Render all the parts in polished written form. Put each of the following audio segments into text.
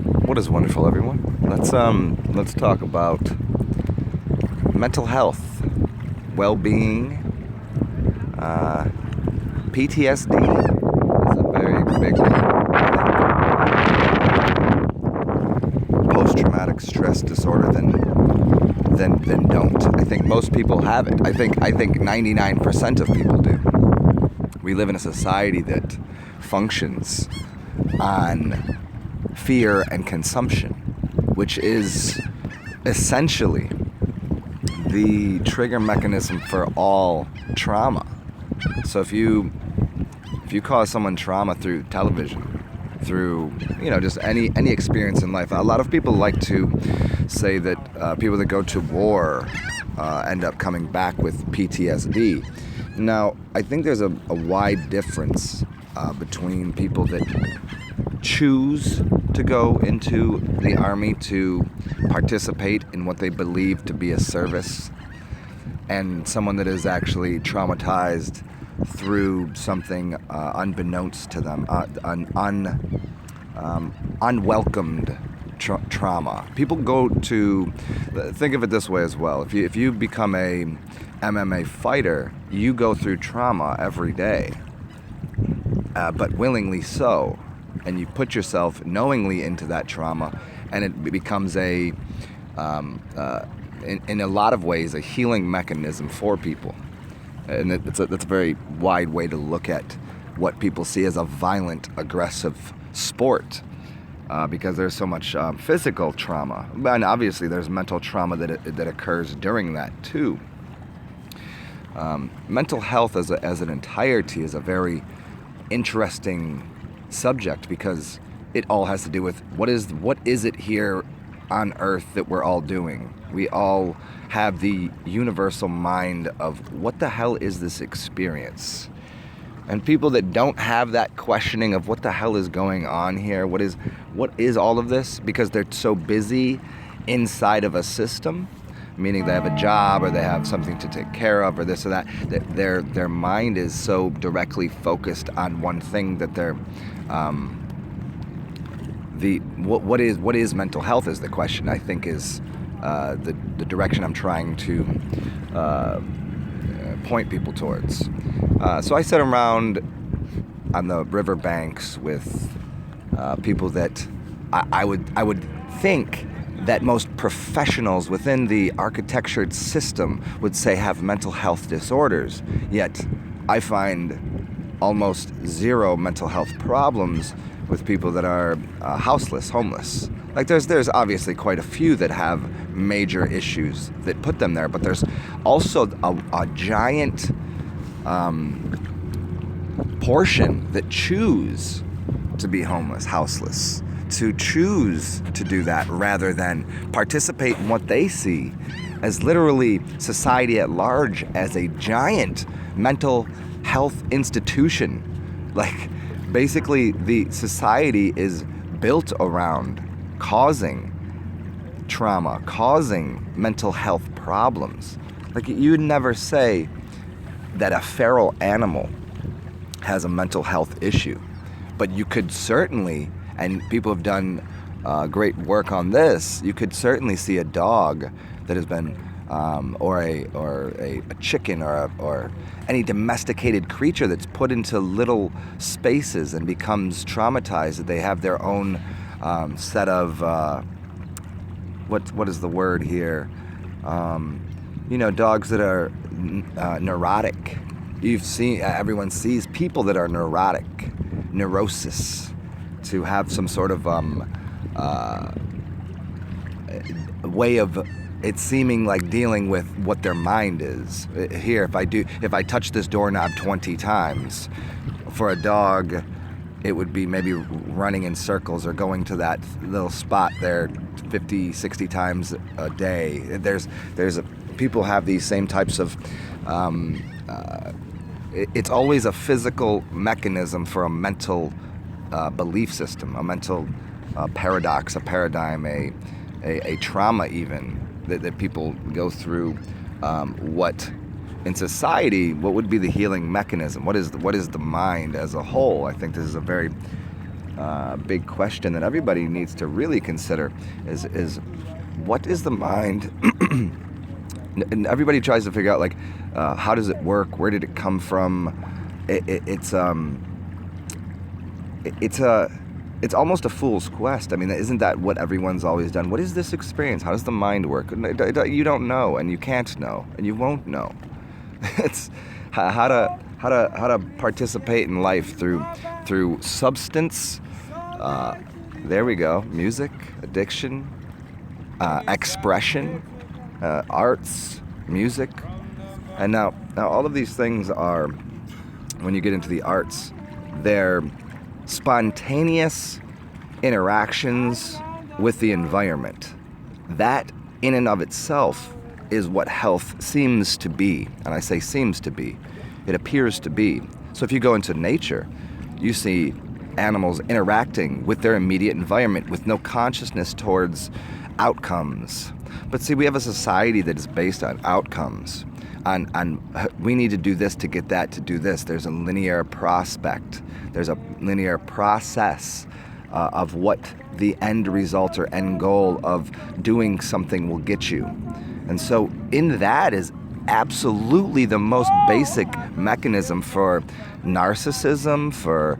What is wonderful, everyone? Let's talk about mental health, well-being. PTSD is a very big one. Post-traumatic stress disorder than don't. I think most people have it. I think 99% of people do. We live in a society that functions on fear and consumption, which is essentially the trigger mechanism for all trauma. So if you cause someone trauma through television, through just any experience in life, a lot of people like to say that people that go to war end up coming back with PTSD. Now, I think there's a wide difference between people that choose to go into the army to participate in what they believe to be a service, and someone that is actually traumatized through something unbeknownst to them, unwelcomed trauma. People go to, think of it this way as well. If you become a MMA fighter, you go through trauma every day, but willingly so. And you put yourself knowingly into that trauma, and it becomes in a lot of ways, a healing mechanism for people. And that's a very wide way to look at what people see as a violent, aggressive sport, because there's so much physical trauma, and obviously there's mental trauma that occurs during that too. Mental health as an entirety is a very interesting subject, because it all has to do with what is it here on earth that we're all doing. We all have the universal mind of what the hell is this experience, and people that don't have that questioning of what the hell is going on here, what is all of this, because they're so busy inside of a system, meaning they have a job or they have something to take care of or this or that their mind is so directly focused on one thing that they're what is mental health is the question, I think, is the direction I'm trying to point people towards. So I sit around on the river banks with people that I would think that most professionals within the architectured system would say have mental health disorders, yet I find almost zero mental health problems with people that are houseless, homeless. Like there's obviously quite a few that have major issues that put them there, but there's also a giant portion that choose to be homeless, houseless, to choose to do that rather than participate in what they see as literally society at large as a giant mental health institution. Like, basically the society is built around causing trauma, causing mental health problems. Like, you would never say that a feral animal has a mental health issue, but you could certainly, and people have done great work on this, you could certainly see a dog that has been, or a chicken or any domesticated creature that's put into little spaces and becomes traumatized, that they have their own set of, what is the word here? Dogs that are neurotic. Everyone sees people that are neurotic, neurosis, to have some sort of way of it seeming like dealing with what their mind is. Here, if I touch this doorknob 20 times, for a dog, it would be maybe running in circles or going to that little spot there 50, 60 times a day. People have these same types of, it's always a physical mechanism for a mental belief system, a mental paradox, a paradigm, a trauma even, that people go through. What in society, what would be the healing mechanism? What is the mind as a whole? I think this is a very big question that everybody needs to really consider is what is the mind? And everybody tries to figure out, like, how does it work? Where did it come from? It's almost a fool's quest. I mean, isn't that what everyone's always done? What is this experience? How does the mind work? You don't know, and you can't know, and you won't know. It's how to participate in life through substance. There we go. Music, addiction, expression, arts, music, and now all of these things are, when you get into the arts, they're spontaneous interactions with the environment. That in and of itself is what health seems to be. And I say seems to be. It appears to be. So if you go into nature, you see animals interacting with their immediate environment with no consciousness towards outcomes. But see, we have a society that is based on outcomes. On we need to do this to get that to do this. There's a linear prospect. There's a linear process of what the end result or end goal of doing something will get you. And so in that is absolutely the most basic mechanism for narcissism, for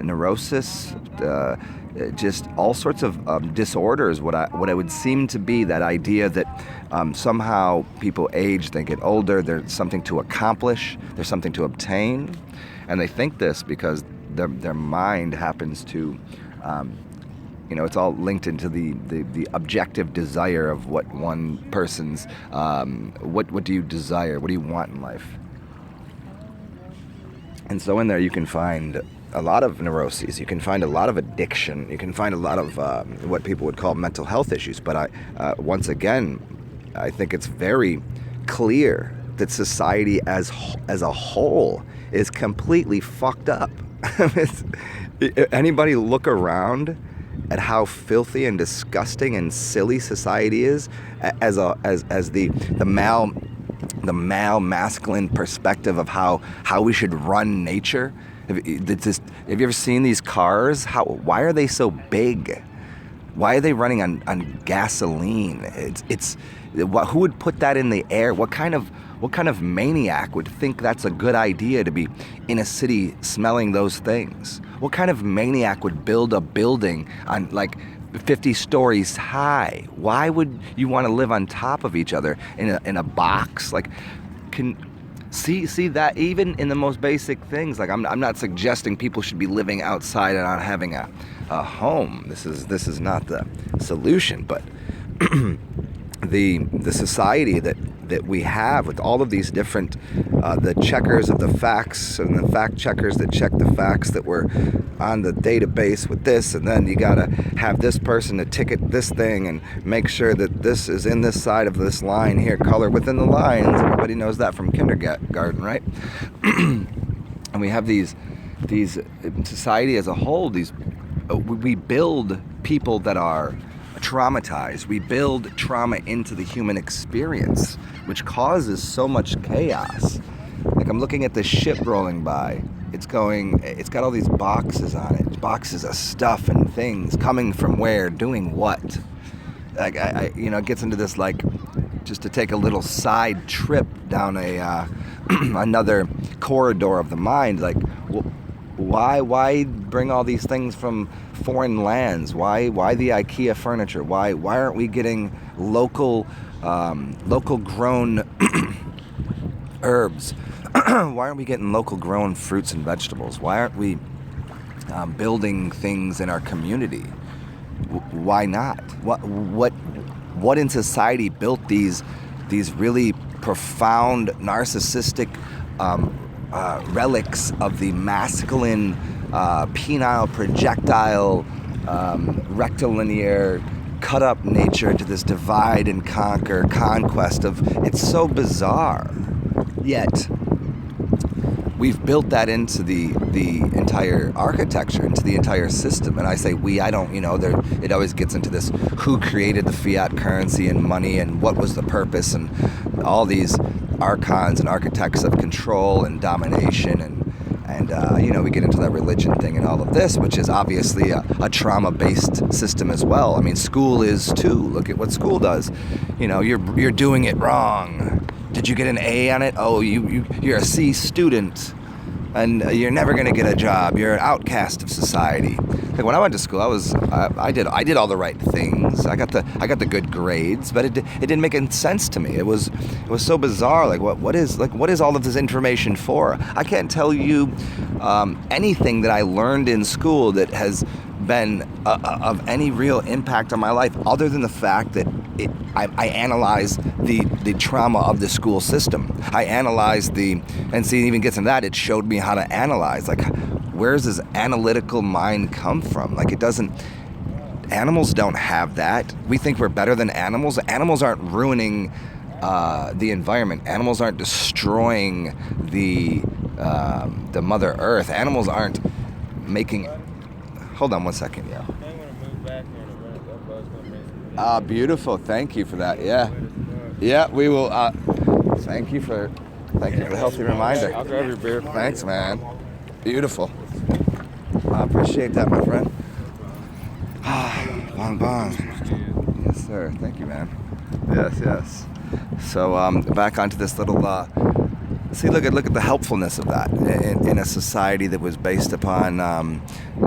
neurosis, just all sorts of disorders. What I would seem to be that idea that somehow people age, they get older, there's something to accomplish, there's something to obtain, and they think this because their mind happens to, it's all linked into the objective desire of what one person's, what do you desire, what do you want in life? And so in there you can find a lot of neuroses, you can find a lot of addiction, you can find a lot of what people would call mental health issues. But once again, I think it's very clear that society as a whole is completely fucked up. Anybody look around at how filthy and disgusting and silly society is as the male masculine perspective of how we should run nature. Have you ever seen these cars? Why are they so big? Why are they running on gasoline? Who would put that in the air? What kind of maniac would think that's a good idea to be in a city smelling those things? What kind of maniac would build a building on like 50 stories high? Why would you want to live on top of each other in a box? Like, see that even in the most basic things. Like, I'm not suggesting people should be living outside and not having a home. This is not the solution, but the society that we have with all of these different the checkers of the facts and the fact checkers that check the facts that were on the database with this, and then you gotta have this person to ticket this thing and make sure that this is in this side of this line here, color within the lines. Everybody knows that from kindergarten, right? And we have these society as a whole, we build people that are traumatized. We build trauma into the human experience, which causes so much chaos. Like, I'm looking at this ship rolling by. It's got all these boxes on it. Boxes of stuff and things coming from where, doing what. Like, it gets into this, like, just to take a little side trip down another corridor of the mind. Like, why bring all these things from foreign lands? Why the IKEA furniture? Why aren't we getting local grown herbs? Why aren't we getting local grown fruits and vegetables? Why aren't we building things in our community? Why not? What in society built these really profound narcissistic relics of the masculine, penile, projectile, rectilinear, cut up nature into this divide and conquer conquest of, it's so bizarre. Yet we've built that into the entire architecture, into the entire system. And I say we, I don't, it always gets into this, who created the fiat currency and money and what was the purpose, and all these archons and architects of control and domination. And And, we get into that religion thing and all of this, which is obviously a trauma-based system as well. I mean, school is too. Look at what school does. You're doing it wrong. Did you get an A on it? Oh, you're a C student. And you're never going to get a job. You're an outcast of society. Like when I went to school, I did all the right things. I got the good grades, but it didn't make any sense to me. It was so bizarre. Like what is all of this information for? I can't tell you anything that I learned in school that has been of any real impact on my life, other than the fact that I analyzed the trauma of the school system. I analyzed it even gets in that, it showed me how to analyze. Like, where does this analytical mind come from? Like, it doesn't. Animals don't have that. We think we're better than animals. Animals aren't ruining the environment. Animals aren't destroying the Mother Earth. Animals aren't making. Hold on one second, yeah. Beautiful. Thank you for that. Yeah. Yeah, we will. Thank you for the healthy reminder. I'll grab your beer. Thanks, man. Beautiful. I appreciate that, my friend. Bong bong. Yes, sir. Thank you, man. Yes. So back onto this little. See, look at the helpfulness of that in a society that was based upon,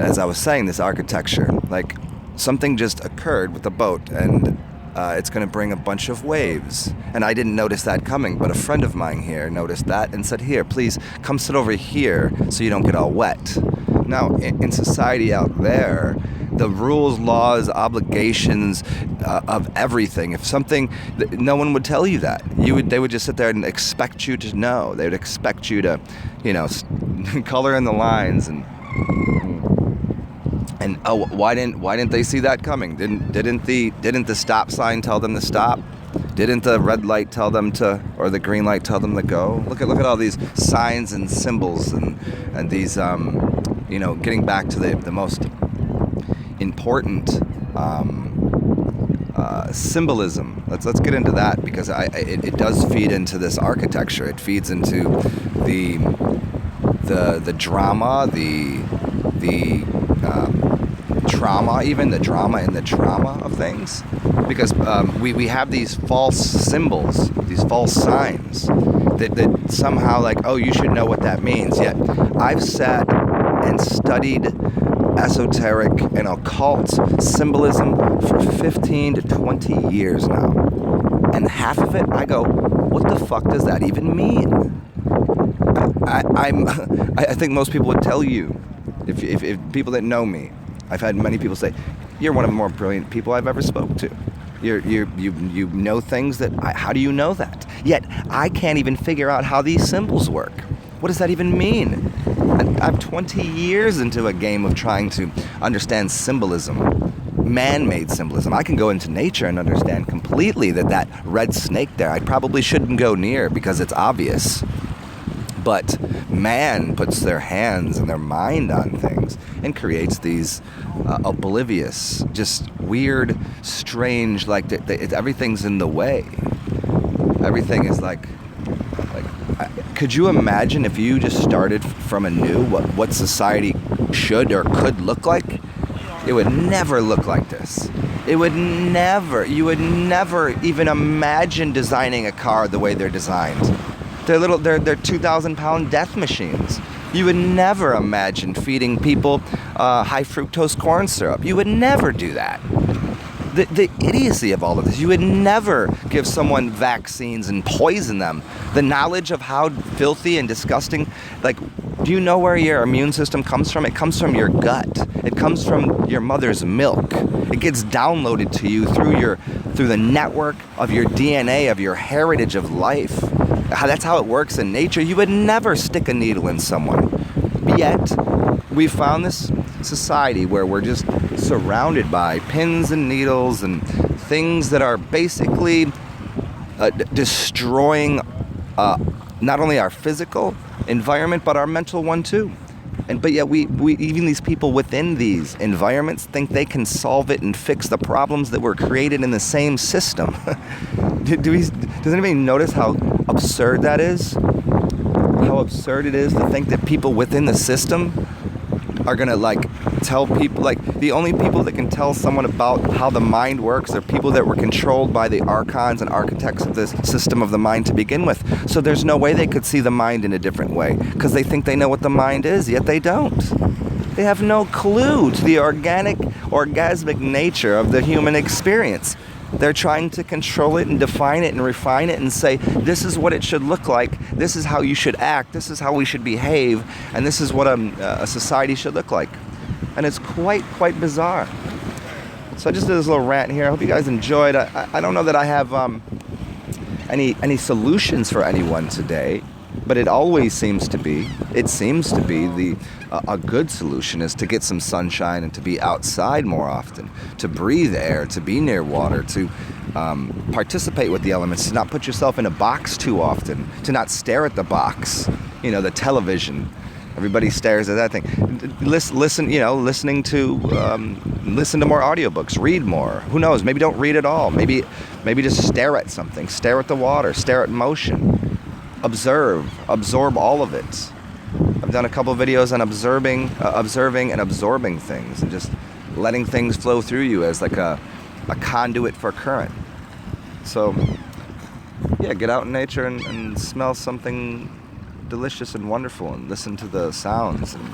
as I was saying, this architecture. Like, something just occurred with the boat, and it's going to bring a bunch of waves. And I didn't notice that coming, but a friend of mine here noticed that and said, "Here, please come sit over here so you don't get all wet." Now, in society out there, the rules, laws, obligations of everything. If something, no one would tell you that. They would just sit there and expect you to know. They would expect you to, color in the lines and why didn't they see that coming? Didn't the stop sign tell them to stop? Didn't the red light tell them to, or the green light tell them to go? Look at all these signs and symbols and these getting back to the most important symbolism. Let's get into that, because it does feed into this architecture. It feeds into the drama, the trauma, even the drama in the trauma of things, because we have these false symbols, these false signs that somehow, like, oh, you should know what that means. Yet I've sat and studied esoteric and occult symbolism for 15 to 20 years now, and half of it I go, what the fuck does that even mean? I think most people would tell you, if people that know me, I've had many people say, you're one of the more brilliant people I've ever spoke to. You know things that, how do you know that? Yet I can't even figure out how these symbols work. What does that even mean? I'm 20 years into a game of trying to understand symbolism, man-made symbolism. I can go into nature and understand completely that red snake there, I probably shouldn't go near because it's obvious. But man puts their hands and their mind on things and creates these oblivious, just weird, strange, like everything's in the way. Everything is like, could you imagine if you just started from anew what society should or could look like? It would never look like this. You would never even imagine designing a car the way they're designed. They're 2,000-pound death machines. You would never imagine feeding people high fructose corn syrup. You would never do that. The idiocy of all of this. You would never give someone vaccines and poison them. The knowledge of how filthy and disgusting, like, do you know where your immune system comes from? It comes from your gut. It comes from your mother's milk. It gets downloaded to you through the network of your DNA, of your heritage of life. That's how it works in nature. You would never stick a needle in someone. Yet, we found this society where we're just surrounded by pins and needles and things that are basically destroying not only our physical environment, but our mental one too. But yet we even these people within these environments think they can solve it and fix the problems that were created in the same system. Does anybody notice how absurd that is? How how absurd it is to think that people within the system are gonna like tell people, like the only people that can tell someone about how the mind works are people that were controlled by the archons and architects of this system of the mind to begin with. So there's no way they could see the mind in a different way, because they think they know what the mind is, yet they don't. They have no clue to the orgasmic nature of the human experience. They're trying to control it and define it and refine it and say, this is what it should look like, this is how you should act, this is how we should behave, and this is what a society should look like. And it's quite bizarre. So I just did this little rant here. I hope you guys enjoyed. I don't know that I have any solutions for anyone today, but it always seems to be a good solution is to get some sunshine and to be outside more often, to breathe air, to be near water, to participate with the elements, to not put yourself in a box too often, to not stare at the box, the television. Everybody stares at that thing. Listen to more audiobooks, read more. Who knows? Maybe don't read at all. Maybe just stare at something, stare at the water, stare at motion. Absorb all of it. I've done a couple of videos on observing and absorbing things and just letting things flow through you as like a conduit for current. So, yeah, get out in nature and smell something delicious and wonderful and listen to the sounds and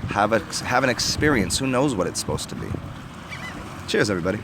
have an experience. Who knows what it's supposed to be? Cheers, everybody.